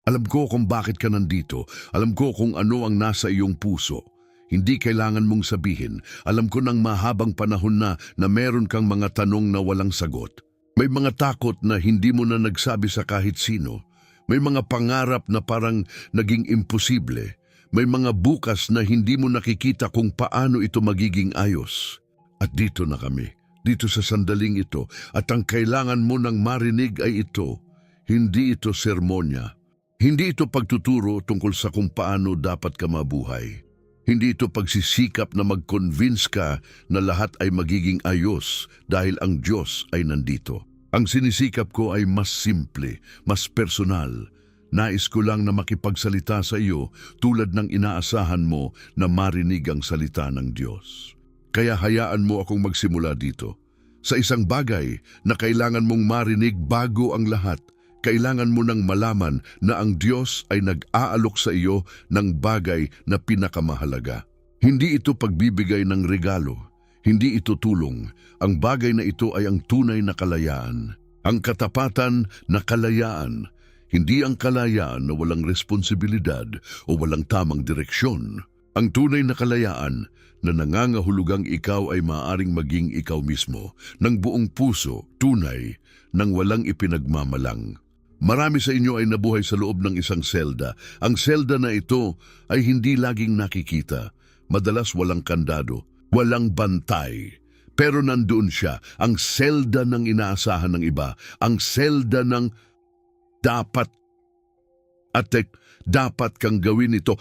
Alam ko kung bakit ka nandito. Alam ko kung ano ang nasa iyong puso. Hindi kailangan mong sabihin. Alam ko ng mahabang panahon na meron kang mga tanong na walang sagot. May mga takot na hindi mo na nagsabi sa kahit sino. May mga pangarap na parang naging imposible. May mga bukas na hindi mo nakikita kung paano ito magiging ayos. At dito na kami, dito sa sandaling ito, at ang kailangan mo nang marinig ay ito. Hindi ito sermonya. Hindi ito pagtuturo tungkol sa kung paano dapat ka mabuhay. Hindi ito pagsisikap na mag-convince ka na lahat ay magiging ayos dahil ang Diyos ay nandito. Ang sinisikap ko ay mas simple, mas personal. Nais ko lang na makipagsalita sa iyo tulad ng inaasahan mo na marinig ang salita ng Diyos. Kaya hayaan mo akong magsimula dito. Sa isang bagay na kailangan mong marinig bago ang lahat, kailangan mo nang malaman na ang Diyos ay nag-aalok sa iyo ng bagay na pinakamahalaga. Hindi ito pagbibigay ng regalo. Hindi ito tulong. Ang bagay na ito ay ang tunay na kalayaan. Ang katapatan na kalayaan. Hindi ang kalayaan na walang responsibilidad o walang tamang direksyon. Ang tunay na kalayaan na nangangahulugang ikaw ay maaaring maging ikaw mismo ng buong puso, tunay, nang walang ipinagmamalang. Marami sa inyo ay nabuhay sa loob ng isang selda. Ang selda na ito ay hindi laging nakikita. Madalas walang kandado, walang bantay. Pero nandoon siya, ang selda ng inaasahan ng iba, ang selda ng dapat dapat kang gawin ito.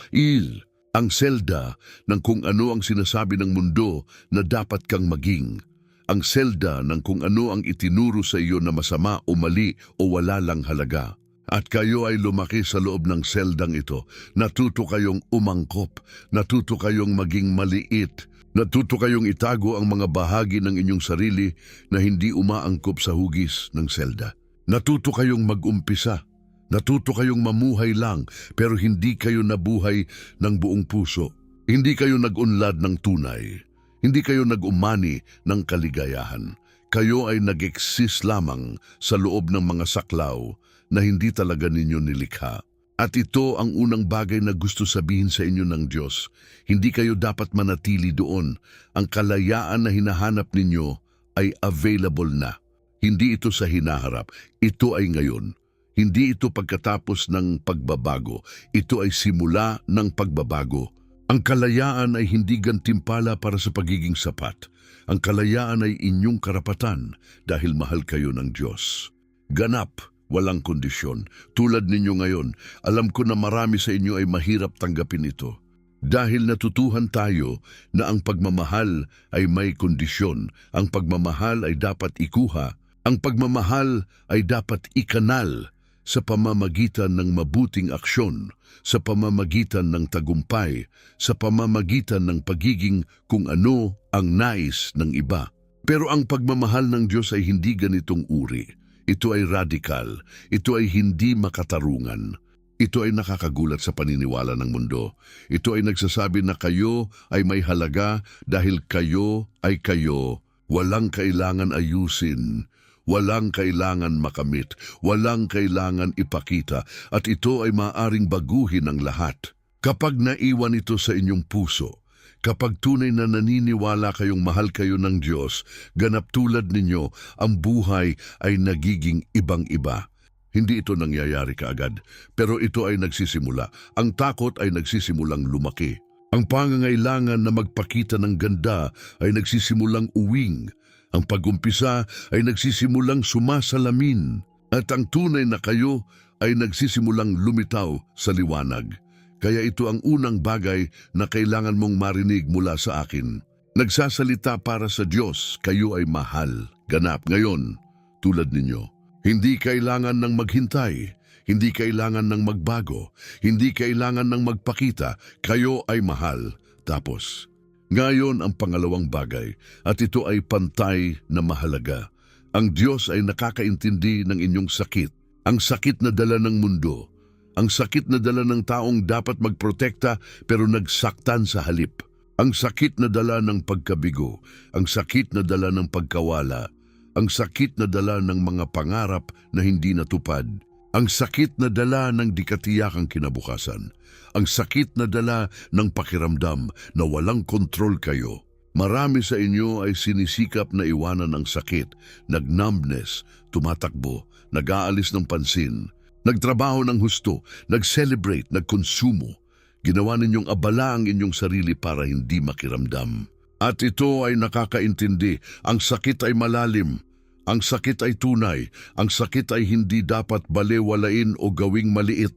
Ang selda ng kung ano ang sinasabi ng mundo na dapat kang maging. Ang selda ng kung ano ang itinuro sa iyo na masama o mali o wala lang halaga. At kayo ay lumaki sa loob ng seldang ito. Natuto kayong umangkop, natuto kayong maging maliit, natuto kayong itago ang mga bahagi ng inyong sarili na hindi umaangkop sa hugis ng selda. Natuto kayong mag-umpisa, natuto kayong mamuhay lang pero hindi kayo nabuhay ng buong puso. Hindi kayo nag-unlad ng tunay. Hindi kayo nag-umani ng kaligayahan. Kayo ay nag-exist lamang sa loob ng mga saklaw na hindi talaga ninyo nilikha. At ito ang unang bagay na gusto sabihin sa inyo ng Diyos. Hindi kayo dapat manatili doon. Ang kalayaan na hinahanap ninyo ay available na. Hindi ito sa hinaharap. Ito ay ngayon. Hindi ito pagkatapos ng pagbabago. Ito ay simula ng pagbabago. Ang kalayaan ay hindi gantimpala para sa pagiging sapat. Ang kalayaan ay inyong karapatan dahil mahal kayo ng Diyos. Ganap, walang kondisyon. Tulad ninyo ngayon, alam ko na marami sa inyo ay mahirap tanggapin ito. Dahil natutuhan tayo na ang pagmamahal ay may kondisyon. Ang pagmamahal ay dapat ikuha. Ang pagmamahal ay dapat ikanal sa pamamagitan ng mabuting aksyon, sa pamamagitan ng tagumpay, sa pamamagitan ng pagiging kung ano ang nais ng iba. Pero ang pagmamahal ng Diyos ay hindi ganitong uri. Ito ay radikal. Ito ay hindi makatarungan. Ito ay nakakagulat sa paniniwala ng mundo. Ito ay nagsasabi na kayo ay may halaga dahil kayo ay kayo. Walang kailangan ayusin. Walang kailangan makamit, walang kailangan ipakita, at ito ay maaaring baguhin ang lahat. Kapag naiwan ito sa inyong puso, kapag tunay na naniniwala kayong mahal kayo ng Diyos, ganap tulad ninyo, ang buhay ay nagiging ibang-iba. Hindi ito nangyayari kaagad, pero ito ay nagsisimula. Ang takot ay nagsisimulang lumaki. Ang pangangailangan na magpakita ng ganda ay nagsisimulang uwing. Ang pag-umpisa ay nagsisimulang sumasalamin at ang tunay na kayo ay nagsisimulang lumitaw sa liwanag. Kaya ito ang unang bagay na kailangan mong marinig mula sa akin. Nagsasalita para sa Diyos, kayo ay mahal. Ganap ngayon, tulad ninyo. Hindi kailangan ng maghintay, hindi kailangan ng magbago, hindi kailangan ng magpakita, kayo ay mahal. Tapos, ngayon ang pangalawang bagay, at ito ay pantay na mahalaga. Ang Diyos ay nakakaintindi ng inyong sakit, ang sakit na dala ng mundo, ang sakit na dala ng taong dapat magprotekta pero nagsaktan sa halip, ang sakit na dala ng pagkabigo, ang sakit na dala ng pagkawala, ang sakit na dala ng mga pangarap na hindi natupad. Ang sakit na dala ng di katiyakang kinabukasan. Ang sakit na dala ng pakiramdam na walang kontrol kayo. Marami sa inyo ay sinisikap na iwanan ang sakit, nag-numbness, tumatakbo, nag-aalis ng pansin, nagtrabaho ng husto, nag-celebrate, nagkonsumo. Ginawa ninyong abala ang inyong sarili para hindi makiramdam. At ito ay nakakaintindi, ang sakit ay malalim, ang sakit ay tunay, ang sakit ay hindi dapat balewalain o gawing maliit.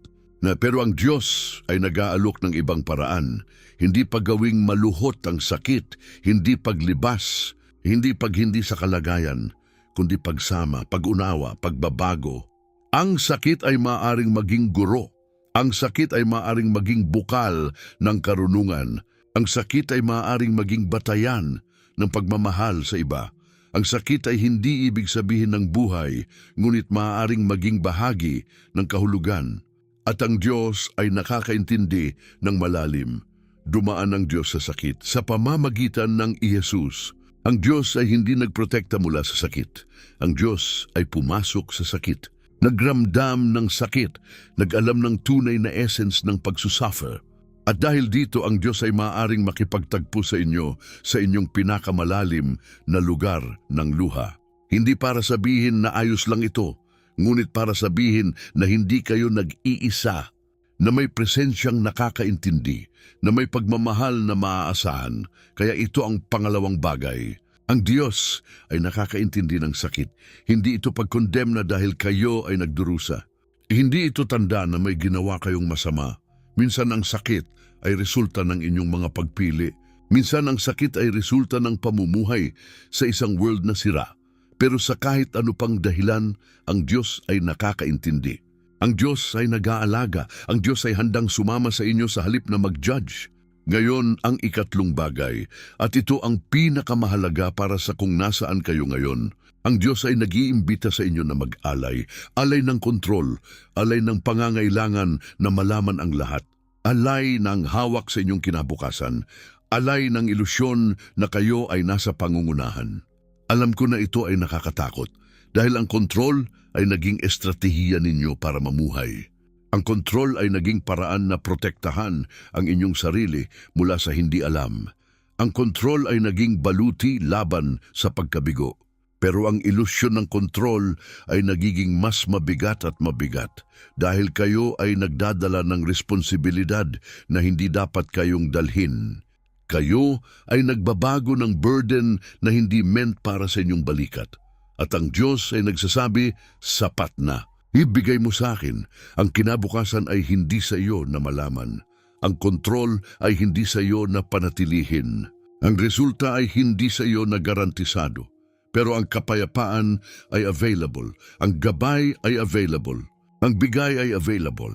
Pero ang Diyos ay nag-aalok ng ibang paraan, hindi paggawing maluhot ang sakit, hindi paglibas, hindi hindi sa kalagayan, kundi pagsama, pag-unawa, pagbabago. Ang sakit ay maaring maging guro, ang sakit ay maaring maging bukal ng karunungan, ang sakit ay maaaring maging batayan ng pagmamahal sa iba. Ang sakit ay hindi ibig sabihin ng buhay, ngunit maaaring maging bahagi ng kahulugan. At ang Diyos ay nakakaintindi ng malalim. Dumaan ang Diyos sa sakit sa pamamagitan ng Ihesus. Ang Diyos ay hindi nagprotekta mula sa sakit. Ang Diyos ay pumasok sa sakit. Nagramdam ng sakit, nag-alam ng tunay na essence ng pagsusuffer. At dahil dito ang Diyos ay maaaring makipagtagpo sa inyo sa inyong pinakamalalim na lugar ng luha. Hindi para sabihin na ayos lang ito, ngunit para sabihin na hindi kayo nag-iisa, na may presensyang nakakaintindi, na may pagmamahal na maaasahan. Kaya ito ang pangalawang bagay. Ang Diyos ay nakakaintindi ng sakit. Hindi ito pag-condemn na dahil kayo ay nagdurusa. Hindi ito tanda na may ginawa kayong masama. Minsan ang sakit ay resulta ng inyong mga pagpili. Minsan ang sakit ay resulta ng pamumuhay sa isang world na sira. Pero sa kahit ano pang dahilan, ang Diyos ay nakakaintindi. Ang Diyos ay nag-aalaga. Ang Diyos ay handang sumama sa inyo sa halip na mag-judge. Ngayon ang ikatlong bagay, at ito ang pinakamahalaga para sa kung nasaan kayo ngayon. Ang Diyos ay nag-iimbita sa inyo na mag-alay, alay ng kontrol, alay ng pangangailangan na malaman ang lahat, alay ng hawak sa inyong kinabukasan, alay ng ilusyon na kayo ay nasa pangungunahan. Alam ko na ito ay nakakatakot dahil ang kontrol ay naging estratehiya ninyo para mamuhay. Ang kontrol ay naging paraan na protektahan ang inyong sarili mula sa hindi alam. Ang kontrol ay naging baluti laban sa pagkabigo. Pero ang ilusyon ng kontrol ay nagiging mas mabigat at mabigat dahil kayo ay nagdadala ng responsibilidad na hindi dapat kayong dalhin. Kayo ay nagbabago ng burden na hindi meant para sa inyong balikat. At ang Diyos ay nagsasabi, sapat na. Ibigay mo sa akin. Ang kinabukasan ay hindi sa iyo na malaman. Ang kontrol ay hindi sa iyo na panatilihin. Ang resulta ay hindi sa iyo na garantisado. Pero ang kapayapaan ay available. Ang gabay ay available. Ang bigay ay available.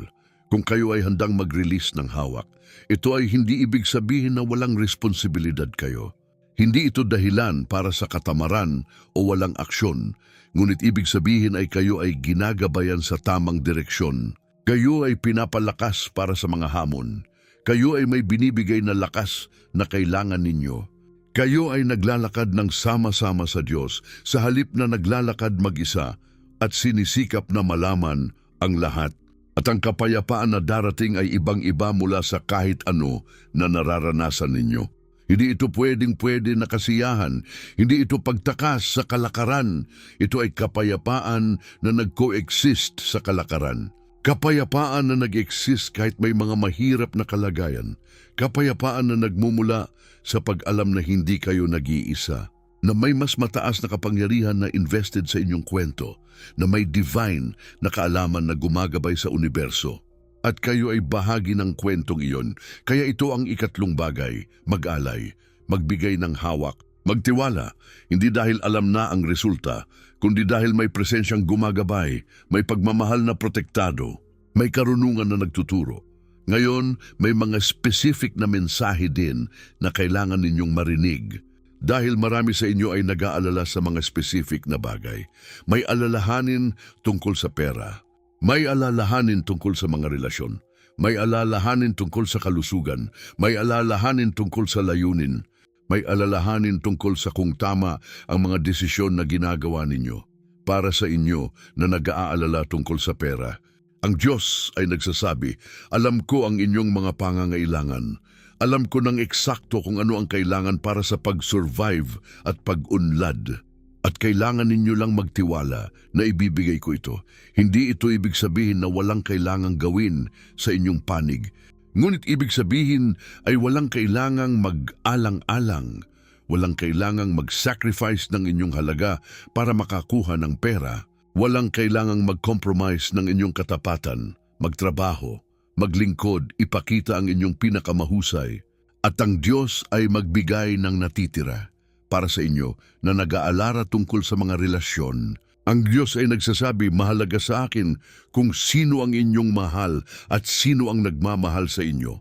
Kung kayo ay handang mag-release ng hawak, ito ay hindi ibig sabihin na walang responsibilidad kayo. Hindi ito dahilan para sa katamaran o walang aksyon, ngunit ibig sabihin ay kayo ay ginagabayan sa tamang direksyon. Kayo ay pinapalakas para sa mga hamon. Kayo ay may binibigay na lakas na kailangan ninyo. Kayo ay naglalakad ng sama-sama sa Diyos sa halip na naglalakad mag-isa at sinisikap na malaman ang lahat. At ang kapayapaan na darating ay ibang-iba mula sa kahit ano na nararanasan ninyo. Hindi ito pwedeng-pwede na kasiyahan. Hindi ito pagtakas sa kalakaran. Ito ay kapayapaan na nag-coexist sa kalakaran. Kapayapaan na nag-exist kahit may mga mahirap na kalagayan. Kapayapaan na nagmumula sa pag-alam na hindi kayo nag-iisa. Na may mas mataas na kapangyarihan na invested sa inyong kwento, na may divine na kaalaman na gumagabay sa universo. At kayo ay bahagi ng kwentong iyon, kaya ito ang ikatlong bagay, mag-alay, magbigay ng hawak, magtiwala, hindi dahil alam na ang resulta, kundi dahil may presensyang gumagabay, may pagmamahal na protektado, may karunungan na nagtuturo. Ngayon, may mga specific na mensahe din na kailangan ninyong marinig. Dahil marami sa inyo ay nag-aalala sa mga specific na bagay. May alalahanin tungkol sa pera. May alalahanin tungkol sa mga relasyon. May alalahanin tungkol sa kalusugan. May alalahanin tungkol sa layunin. May alalahanin tungkol sa kung tama ang mga desisyon na ginagawa ninyo. para sa inyo na nag-aalala tungkol sa pera. Ang Diyos ay nagsasabi, alam ko ang inyong mga pangangailangan. Alam ko ng eksakto kung ano ang kailangan para sa pag-survive at pag-unlad. At kailangan ninyo lang magtiwala na ibibigay ko ito. Hindi ito ibig sabihin na walang kailangang gawin sa inyong panig. Ngunit ibig sabihin ay walang kailangang mag-alang-alang. Walang kailangang mag-sacrifice ng inyong halaga para makakuha ng pera. Walang kailangang mag-compromise ng inyong katapatan, magtrabaho, maglingkod, ipakita ang inyong pinakamahusay. At ang Diyos ay magbigay ng natitira para sa inyo na nag-aalara tungkol sa mga relasyon. Ang Diyos ay nagsasabi, mahalaga sa akin kung sino ang inyong mahal at sino ang nagmamahal sa inyo.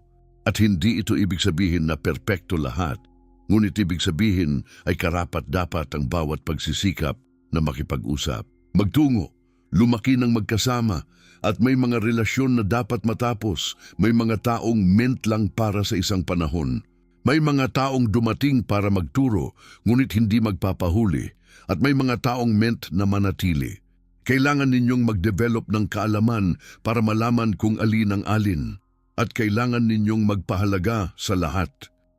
At hindi ito ibig sabihin na perpekto lahat. Ngunit ibig sabihin ay karapat-dapat ang bawat pagsisikap na makipag-usap. Magtungo, lumaki ng magkasama, at may mga relasyon na dapat matapos. May mga taong meant lang para sa isang panahon. May mga taong dumating para magturo, ngunit hindi magpapahuli. At may mga taong meant na manatili. Kailangan ninyong mag-develop ng kaalaman para malaman kung alin ang alin. At kailangan ninyong magpahalaga sa lahat.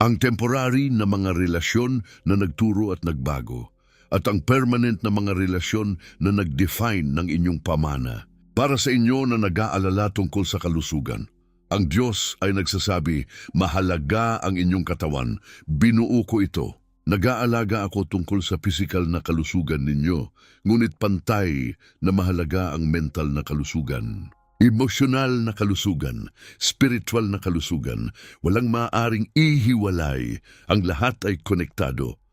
Ang temporary na mga relasyon na nagturo at nagbago. At ang permanent na mga relasyon na nag-define ng inyong pamana. Para sa inyo na nag-aalala tungkol sa kalusugan, ang Diyos ay nagsasabi, mahalaga ang inyong katawan, binuo ko ito. Nag-aalaga ako tungkol sa pisikal na kalusugan ninyo, ngunit pantay na mahalaga ang mental na kalusugan. Emosyonal na kalusugan, spiritual na kalusugan, walang maaaring ihiwalay, ang lahat ay konektado.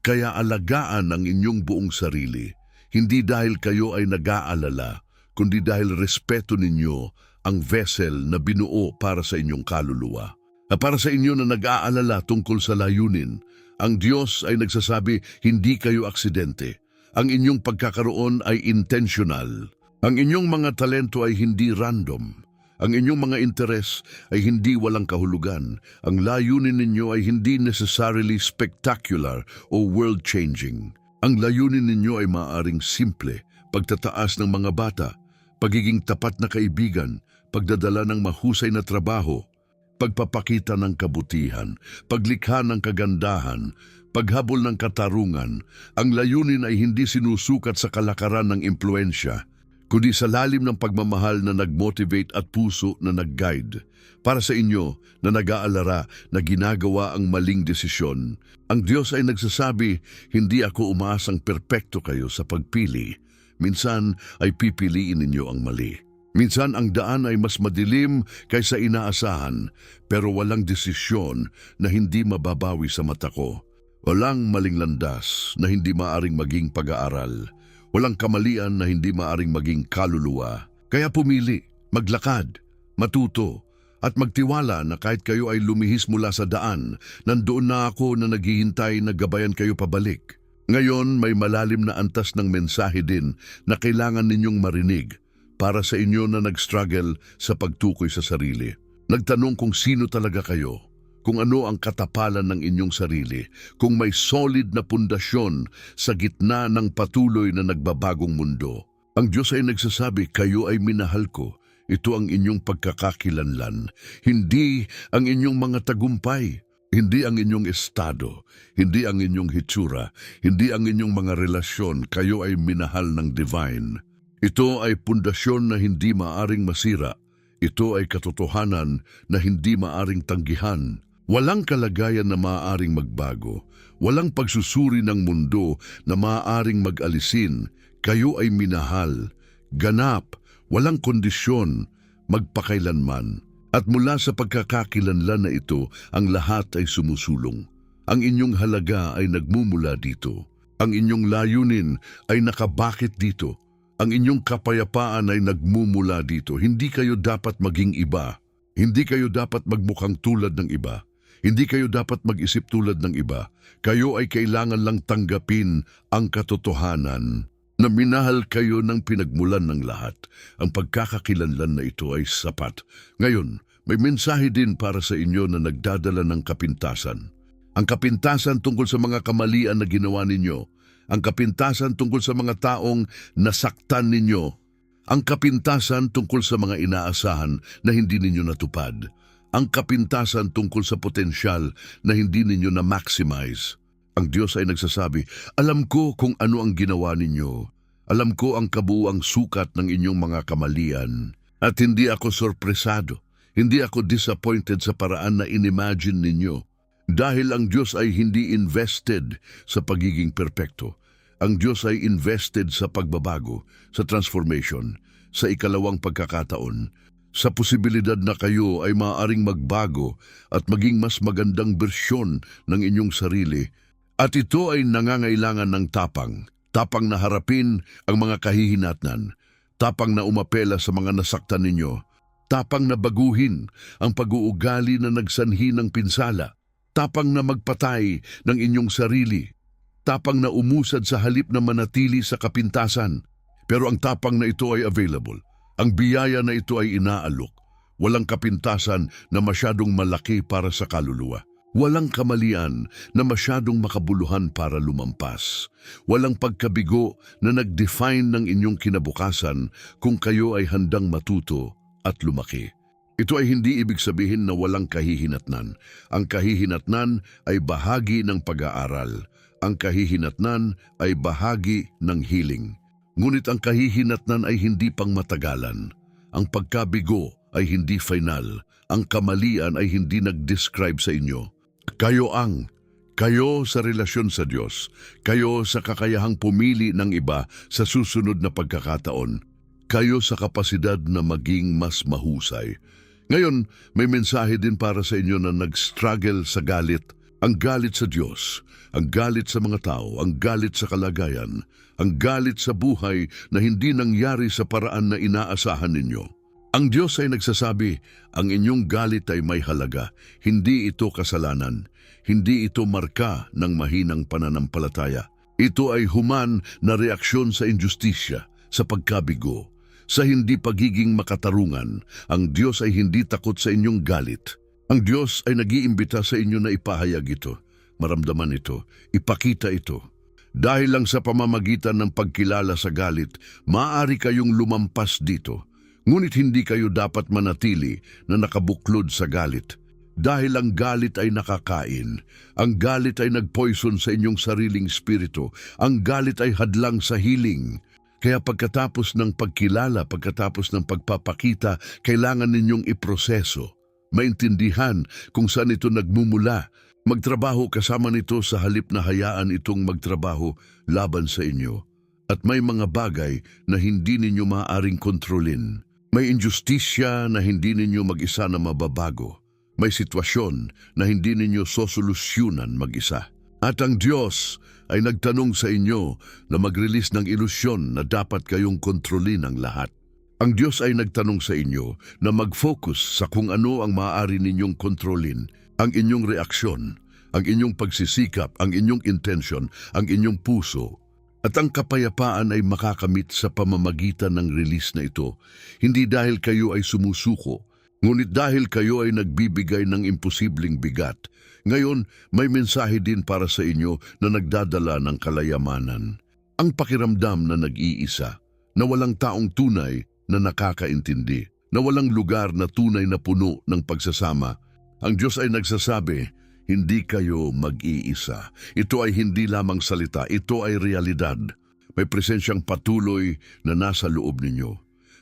Kaya alagaan ang inyong buong sarili, hindi dahil kayo ay nag-aalala, kundi dahil respeto ninyo ang vessel na binuo para sa inyong kaluluwa. Para sa inyo na nag-aalala tungkol sa layunin, ang Diyos ay nagsasabi, hindi kayo aksidente. Ang inyong pagkakaroon ay intentional. Ang inyong mga talento ay hindi random. Ang inyong mga interes ay hindi walang kahulugan. Ang layunin ninyo ay hindi necessarily spectacular o world-changing. Ang layunin ninyo ay maaaring simple, pagtataas ng mga bata, pagiging tapat na kaibigan, pagdadala ng mahusay na trabaho, pagpapakita ng kabutihan, paglikha ng kagandahan, paghabol ng katarungan. Ang layunin ay hindi sinusukat sa kalakaran ng impluensya, kundi sa lalim ng pagmamahal na nag-motivate at puso na nag-guide. Para sa inyo na nag-aalara na ginagawa ang maling desisyon, ang Diyos ay nagsasabi, hindi ako umaasang perpekto kayo sa pagpili. Minsan ay pipiliin ninyo ang mali. Minsan ang daan ay mas madilim kaysa inaasahan, pero walang desisyon na hindi mababawi sa mata ko. Walang maling landas na hindi maaring maging pag-aaral. Walang kamalian na hindi maaring maging kaluluwa. Kaya pumili, maglakad, matuto, at magtiwala na kahit kayo ay lumihis mula sa daan, nandoon na ako na naghihintay na gabayan kayo pabalik. Ngayon may malalim na antas ng mensahe din na kailangan ninyong marinig para sa inyo na nag-struggle sa pagtukoy sa sarili. Nagtanong kung sino talaga kayo. Kung ano ang katapalan ng inyong sarili, kung may solid na pundasyon sa gitna ng patuloy na nagbabagong mundo. Ang Diyos ay nagsasabi, kayo ay minahal ko. Ito ang inyong pagkakakilanlan, hindi ang inyong mga tagumpay, hindi ang inyong estado, hindi ang inyong hitsura, hindi ang inyong mga relasyon. Kayo ay minahal ng divine. Ito ay pundasyon na hindi maaring masira. Ito ay katotohanan na hindi maaring tanggihan. Walang kalagayan na maaaring magbago. Walang pagsusuri ng mundo na maaaring mag-alisin. Kayo ay minahal, ganap, walang kondisyon, magpakailanman. At mula sa pagkakakilanlan na ito, ang lahat ay sumusulong. Ang inyong halaga ay nagmumula dito. Ang inyong layunin ay nakabakit dito. Ang inyong kapayapaan ay nagmumula dito. Hindi kayo dapat maging iba. Hindi kayo dapat magmukhang tulad ng iba. Hindi kayo dapat mag-isip tulad ng iba. Kayo ay kailangan lang tanggapin ang katotohanan na minahal kayo ng pinagmulan ng lahat. Ang pagkakakilanlan na ito ay sapat. Ngayon, may mensahe din para sa inyo na nagdadala ng kapintasan. Ang kapintasan tungkol sa mga kamalian na ginawa ninyo, Ang kapintasan tungkol sa mga taong nasaktan ninyo. Ang kapintasan tungkol sa mga inaasahan na hindi ninyo natupad. Ang kapintasan tungkol sa potensyal na hindi ninyo na-maximize. Ang Diyos ay nagsasabi, alam ko kung ano ang ginawa ninyo. Alam ko ang kabuuang sukat ng inyong mga kamalian. At hindi ako sorpresado. Hindi ako disappointed sa paraan na inimagine ninyo. Dahil ang Diyos ay hindi invested sa pagiging perpekto. Ang Diyos ay invested sa pagbabago, sa transformation, sa ikalawang pagkakataon, sa posibilidad na kayo ay maaaring magbago at maging mas magandang bersyon ng inyong sarili. At ito ay nangangailangan ng tapang. Tapang na harapin ang mga kahihinatnan. Tapang na umapela sa mga nasaktan ninyo. Tapang na baguhin ang pag-uugali na nagsanhi ng pinsala. Tapang na magpatay ng inyong sarili. Tapang na umusad sa halip na manatili sa kapintasan. Pero ang tapang na ito ay available. Ang biyaya na ito ay inaalok. Walang kapintasan na masyadong malaki para sa kaluluwa. Walang kamalian na masyadong makabuluhan para lumampas. Walang pagkabigo na nag-define ng inyong kinabukasan kung kayo ay handang matuto at lumaki. Ito ay hindi ibig sabihin na walang kahihinatnan. Ang kahihinatnan ay bahagi ng pag-aaral. Ang kahihinatnan ay bahagi ng healing. Ngunit ang kahihinatnan ay hindi pang matagalan. Ang pagkabigo ay hindi final. Ang kamalian ay hindi nag-describe sa inyo. Kayo sa relasyon sa Diyos. Kayo sa kakayahang pumili ng iba sa susunod na pagkakataon. Kayo sa kapasidad na maging mas mahusay. Ngayon, may mensahe din para sa inyo na nag-struggle sa galit. Ang galit sa Diyos, ang galit sa mga tao, ang galit sa kalagayan, ang galit sa buhay na hindi nangyari sa paraan na inaasahan ninyo. Ang Diyos ay nagsasabi, ang inyong galit ay may halaga. Hindi ito kasalanan. Hindi ito marka ng mahinang pananampalataya. Ito ay human na reaksyon sa injustisya, sa pagkabigo. Sa hindi pagiging makatarungan, ang Diyos ay hindi takot sa inyong galit. Ang Diyos ay nag-iimbita sa inyo na ipahayag ito, maramdaman ito, ipakita ito. Dahil lang sa pamamagitan ng pagkilala sa galit, maaari kayong lumampas dito. Ngunit hindi kayo dapat manatili na nakabuklod sa galit. Dahil ang galit ay nakakain, ang galit ay nagpoison sa inyong sariling spirito, ang galit ay hadlang sa healing. Kaya pagkatapos ng pagkilala, pagkatapos ng pagpapakita, kailangan ninyong iproseso, maintindihan kung saan ito nagmumula, magtrabaho kasama nito sa halip na hayaan itong magtrabaho laban sa inyo. At may mga bagay na hindi ninyo maaaring kontrolin. May injustisya na hindi ninyo mag-isa na mababago. May sitwasyon na hindi ninyo sosolusyunan mag-isa. At ang Diyos ay nagtanong sa inyo na mag-release ng ilusyon na dapat kayong kontrolin ang lahat. Ang Diyos ay nagtanong sa inyo na mag-focus sa kung ano ang maaari ninyong kontrolin, ang inyong reaksyon, ang inyong pagsisikap, ang inyong intention, ang inyong puso. At ang kapayapaan ay makakamit sa pamamagitan ng release na ito, hindi dahil kayo ay sumusuko, ngunit dahil kayo ay nagbibigay ng imposibleng bigat. Ngayon, may mensahe din para sa inyo na nagdadala ng kalayamanan. Ang pakiramdam na nag-iisa, na walang taong tunay na nakakaintindi, na walang lugar na tunay na puno ng pagsasama. Ang Diyos ay nagsasabi, hindi kayo mag-iisa. Ito ay hindi lamang salita, ito ay realidad. May presensyang patuloy na nasa loob ninyo.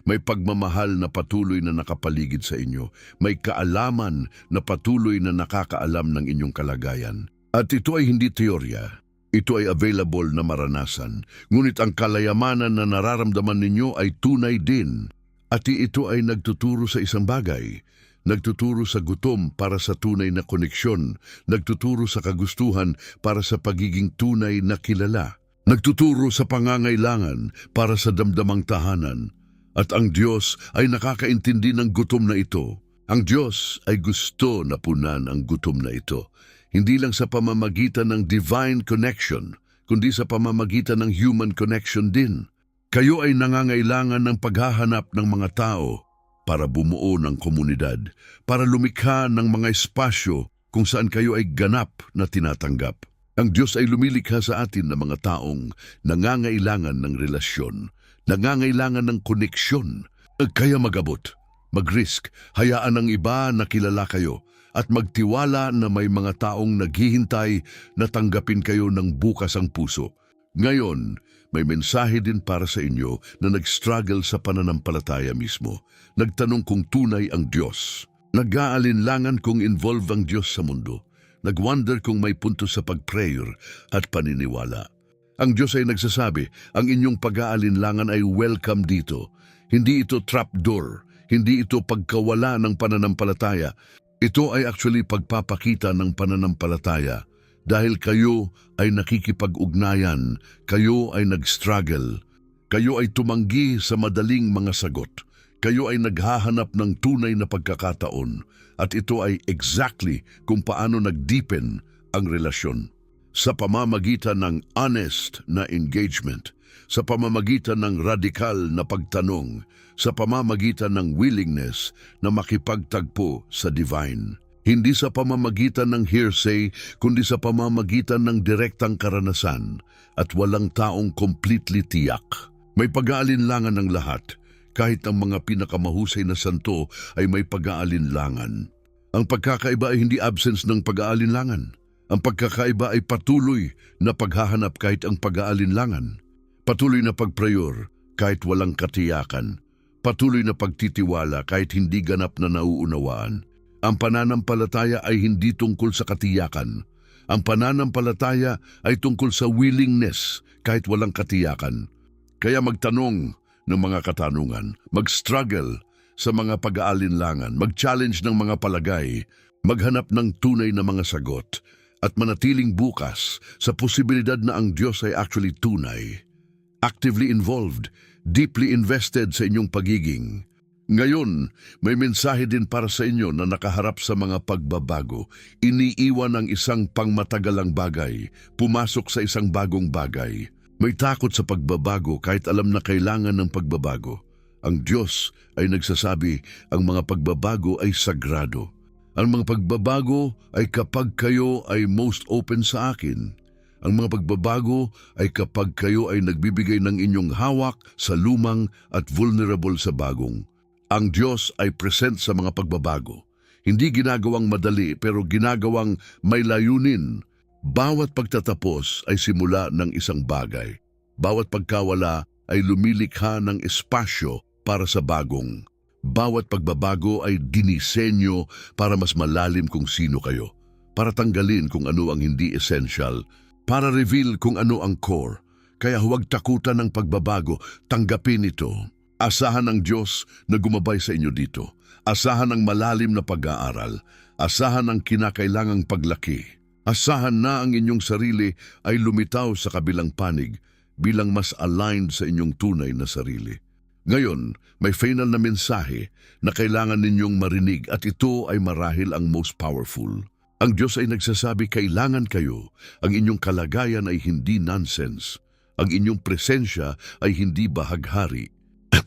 May pagmamahal na patuloy na nakapaligid sa inyo. May kaalaman na patuloy na nakakaalam ng inyong kalagayan. At ito ay hindi teorya. Ito ay available na maranasan. Ngunit ang kalayamanan na nararamdaman ninyo ay tunay din. At ito ay nagtuturo sa isang bagay. Nagtuturo sa gutom para sa tunay na koneksyon. Nagtuturo sa kagustuhan para sa pagiging tunay na kilala. Nagtuturo sa pangangailangan para sa damdamang tahanan. At ang Diyos ay nakakaintindi ng gutom na ito. Ang Diyos ay gusto na punan ang gutom na ito. Hindi lang sa pamamagitan ng divine connection, kundi sa pamamagitan ng human connection din. Kayo ay nangangailangan ng paghahanap ng mga tao para bumuo ng komunidad, para lumikha ng mga espasyo kung saan kayo ay ganap na tinatanggap. Ang Diyos ay lumilikha sa atin ng mga taong nangangailangan ng relasyon, nangangailangan ng koneksyon. Kaya mag-abot, mag-risk, hayaan ang iba na kilala kayo at magtiwala na may mga taong naghihintay na tanggapin kayo ng bukas ang puso. Ngayon, may mensahe din para sa inyo na nag-struggle sa pananampalataya mismo. Nagtanong kung tunay ang Diyos. Nag-aalinlangan kung involve ang Diyos sa mundo. Nag-wonder kung may punto sa pag-prayer at paniniwala. Ang Diyos ay nagsasabi, ang inyong pag-aalinlangan ay welcome dito. Hindi ito trapdoor, hindi ito pagkawala ng pananampalataya. Ito ay actually pagpapakita ng pananampalataya. Dahil kayo ay nakikipag-ugnayan, kayo ay nag-struggle, kayo ay tumanggi sa madaling mga sagot, kayo ay naghahanap ng tunay na pagkakataon, at ito ay exactly kung paano nag-deepen ang relasyon. Sa pamamagitan ng honest na engagement, sa pamamagitan ng radikal na pagtanong, sa pamamagitan ng willingness na makipagtagpo sa divine. Hindi sa pamamagitan ng hearsay, kundi sa pamamagitan ng direktang karanasan at walang taong completely tiyak. May pag-aalinlangan ng lahat, kahit ang mga pinakamahusay na santo ay may pag-aalinlangan. Ang pagkakaiba ay hindi absence ng pag-aalinlangan. Ang pagkakaiba ay patuloy na paghahanap kahit ang pag-aalinlangan. Patuloy na pagprayor kahit walang katiyakan. Patuloy na pagtitiwala kahit hindi ganap na nauunawaan. Ang pananampalataya ay hindi tungkol sa katiyakan. Ang pananampalataya ay tungkol sa willingness kahit walang katiyakan. Kaya magtanong ng mga katanungan, mag-struggle sa mga pag-aalinlangan, mag-challenge ng mga palagay, maghanap ng tunay na mga sagot, at manatiling bukas sa posibilidad na ang Diyos ay actually tunay. Actively involved, deeply invested sa inyong pagiging. Ngayon, may mensahe din para sa inyo na nakaharap sa mga pagbabago. Iniiwan ang isang pangmatagalang bagay, pumasok sa isang bagong bagay. May takot sa pagbabago kahit alam na kailangan ng pagbabago. Ang Diyos ay nagsasabi, ang mga pagbabago ay sagrado. Ang mga pagbabago ay kapag kayo ay most open sa akin. Ang mga pagbabago ay kapag kayo ay nagbibigay ng inyong hawak sa lumang at vulnerable sa bagong. Ang Diyos ay present sa mga pagbabago. Hindi ginagawang madali pero ginagawang may layunin. Bawat pagtatapos ay simula ng isang bagay. Bawat pagkawala ay lumilikha ng espasyo para sa bagong. Bawat pagbabago ay dinisenyo para mas malalim kung sino kayo. Para tanggalin kung ano ang hindi essential. Para reveal kung ano ang core. Kaya huwag takutan ng pagbabago, tanggapin ito. Asahan ng Diyos na gumabay sa inyo dito. Asahan ng malalim na pag-aaral. Asahan ng kinakailangang paglaki. Asahan na ang inyong sarili ay lumitaw sa kabilang panig bilang mas aligned sa inyong tunay na sarili. Ngayon, may final na mensahe na kailangan ninyong marinig at ito ay marahil ang most powerful. Ang Diyos ay nagsasabi kailangan kayo. Ang inyong kalagayan ay hindi nonsense. Ang inyong presensya ay hindi bahaghari.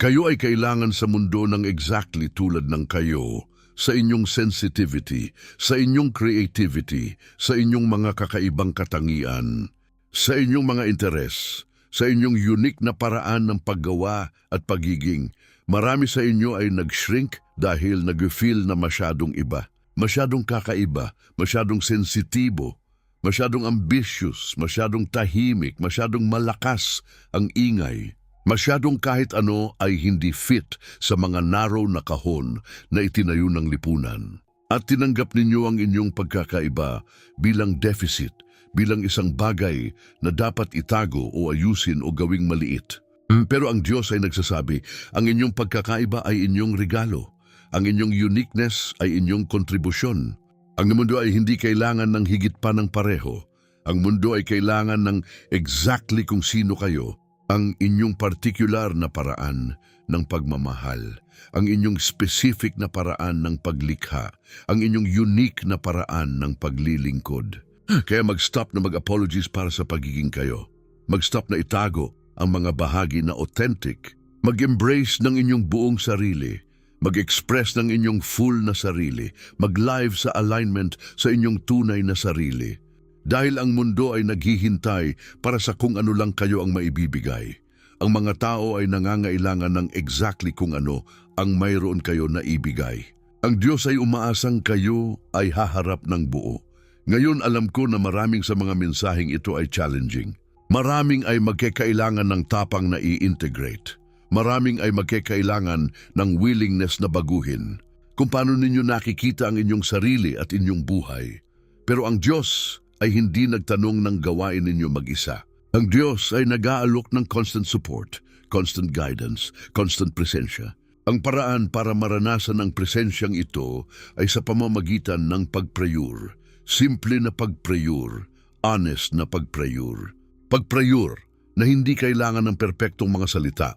Kayo ay kailangan sa mundo ng exactly tulad ng kayo, sa inyong sensitivity, sa inyong creativity, sa inyong mga kakaibang katangian, sa inyong mga interes, sa inyong unique na paraan ng paggawa at pagiging. Marami sa inyo ay nag-shrink dahil nag-feel na masyadong iba, masyadong kakaiba, masyadong sensitibo, masyadong ambitious, masyadong tahimik, masyadong malakas ang ingay. Masyadong kahit ano ay hindi fit sa mga narrow na kahon na itinayo ng lipunan. At tinanggap ninyo ang inyong pagkakaiba bilang deficit, bilang isang bagay na dapat itago o ayusin o gawing maliit. Pero ang Diyos ay nagsasabi, ang inyong pagkakaiba ay inyong regalo. Ang inyong uniqueness ay inyong kontribusyon. Ang mundo ay hindi kailangan ng higit pa ng pareho. Ang mundo ay kailangan ng exactly kung sino kayo. Ang inyong particular na paraan ng pagmamahal, ang inyong specific na paraan ng paglikha, ang inyong unique na paraan ng paglilingkod. Kaya mag-stop na mag-apologies para sa pagiging kayo. Mag-stop na itago ang mga bahagi na authentic. Mag-embrace ng inyong buong sarili. Mag-express ng inyong full na sarili. Mag-live sa alignment sa inyong tunay na sarili. Dahil ang mundo ay naghihintay para sa kung ano lang kayo ang maibibigay. Ang mga tao ay nangangailangan ng exactly kung ano ang mayroon kayo na ibigay. Ang Diyos ay umaasang kayo ay haharap ng buo. Ngayon alam ko na maraming sa mga mensaheng ito ay challenging. Maraming ay magkakailangan ng tapang na i-integrate. Maraming ay magkakailangan ng willingness na baguhin. Kung paano ninyo nakikita ang inyong sarili at inyong buhay. Pero ang Diyos ay hindi nagtanong ng gawain ninyo mag-isa. Ang Diyos ay nag-aalok ng constant support, constant guidance, constant presensya. Ang paraan para maranasan ang presensyang ito ay sa pamamagitan ng pagprayur. Simple na pagprayur, honest na pagprayur. Pagprayur na hindi kailangan ng perpektong mga salita,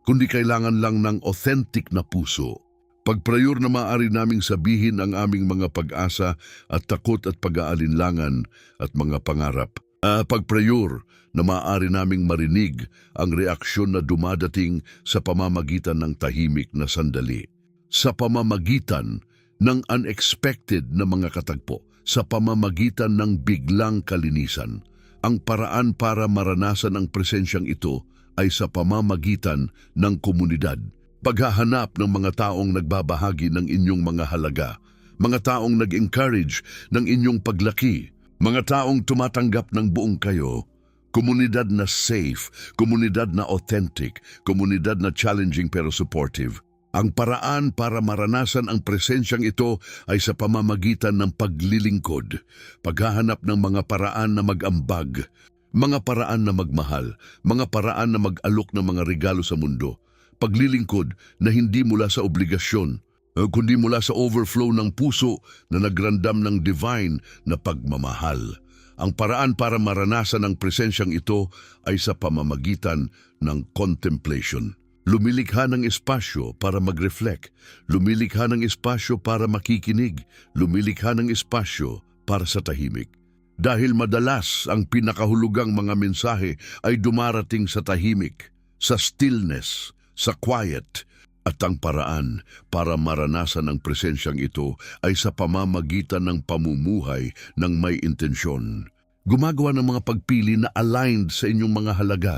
kundi kailangan lang ng authentic na puso. Pagprayur na maaari naming sabihin ang aming mga pag-asa at takot at pag-aalinlangan at mga pangarap. Pagprayur na maaari naming marinig ang reaksyon na dumadating sa pamamagitan ng tahimik na sandali. Sa pamamagitan ng unexpected na mga katagpo. Sa pamamagitan ng biglang kalinisan. Ang paraan para maranasan ang presensyang ito ay sa pamamagitan ng komunidad. Paghahanap ng mga taong nagbabahagi ng inyong mga halaga, mga taong nag-encourage ng inyong paglaki, mga taong tumatanggap ng buong kayo, komunidad na safe, komunidad na authentic, komunidad na challenging pero supportive. Ang paraan para maranasan ang presensyang ito ay sa pamamagitan ng paglilingkod, paghahanap ng mga paraan na mag-ambag, mga paraan na magmahal, mga paraan na mag-alok ng mga regalo sa mundo. Paglilingkod na hindi mula sa obligasyon, kundi mula sa overflow ng puso na nagrandam ng divine na pagmamahal. Ang paraan para maranasan ang presensyang ito ay sa pamamagitan ng contemplation. Lumilikha ng espasyo para mag-reflect, lumilikha ng espasyo para makikinig, lumilikha ng espasyo para sa tahimik. Dahil madalas ang pinakahulugang mga mensahe ay dumarating sa tahimik, sa stillness, sa quiet, at ang paraan para maranasan ang presensyang ito ay sa pamamagitan ng pamumuhay ng may intensyon. Gumagawa ng mga pagpili na aligned sa inyong mga halaga.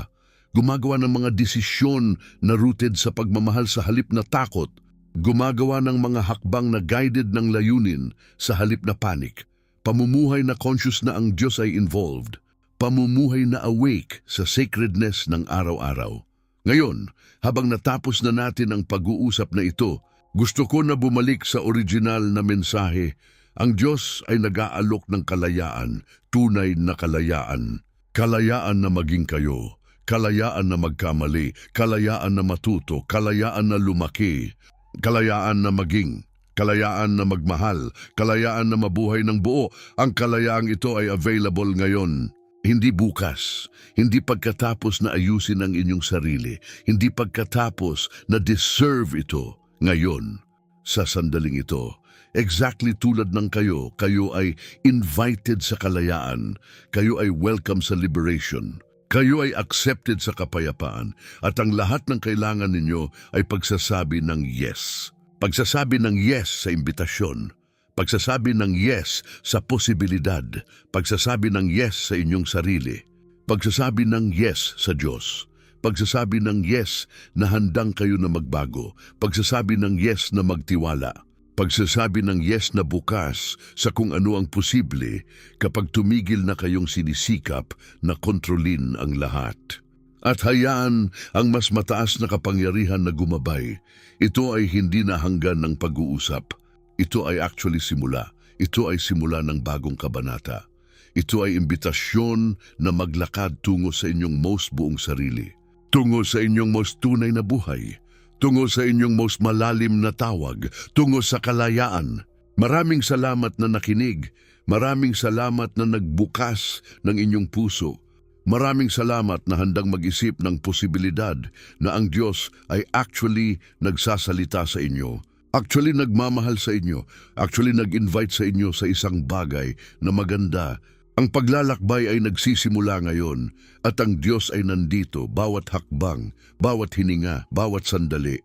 Gumagawa ng mga desisyon na rooted sa pagmamahal sa halip na takot. Gumagawa ng mga hakbang na guided ng layunin sa halip na panic. Pamumuhay na conscious na ang Diyos ay involved. Pamumuhay na awake sa sacredness ng araw-araw. Ngayon, habang natapos na natin ang pag-uusap na ito, gusto ko na bumalik sa original na mensahe. Ang Diyos ay nag-aalok ng kalayaan, tunay na kalayaan. Kalayaan na maging kayo, kalayaan na magkamali, kalayaan na matuto, kalayaan na lumaki, kalayaan na maging, kalayaan na magmahal, kalayaan na mabuhay ng buo. Ang kalayaang ito ay available ngayon. Hindi bukas, hindi pagkatapos na ayusin ang inyong sarili, hindi pagkatapos na deserve ito ngayon. Sa sandaling ito, exactly tulad ng kayo, kayo ay invited sa kalayaan, kayo ay welcome sa liberation, kayo ay accepted sa kapayapaan, at ang lahat ng kailangan ninyo ay pagsasabi ng yes. Pagsasabi ng yes sa imbitasyon, pagsasabi ng yes sa posibilidad, pagsasabi ng yes sa inyong sarili, pagsasabi ng yes sa Diyos, pagsasabi ng yes na handang kayo na magbago, pagsasabi ng yes na magtiwala, pagsasabi ng yes na bukas sa kung ano ang posible kapag tumigil na kayong sinisikap na kontrolin ang lahat. At hayaan ang mas mataas na kapangyarihan na gumabay. Ito ay hindi na hanggan ng pag-uusap. Ito ay actually simula. Ito ay simula ng bagong kabanata. Ito ay imbitasyon na maglakad tungo sa inyong most buong sarili. Tungo sa inyong most tunay na buhay. Tungo sa inyong most malalim na tawag. Tungo sa kalayaan. Maraming salamat na nakinig. Maraming salamat na nagbukas ng inyong puso. Maraming salamat na handang mag-isip ng posibilidad na ang Diyos ay actually nagsasalita sa inyo. Actually nagmamahal sa inyo, actually nag-invite sa inyo sa isang bagay na maganda. Ang paglalakbay ay nagsisimula ngayon at ang Diyos ay nandito bawat hakbang, bawat hininga, bawat sandali.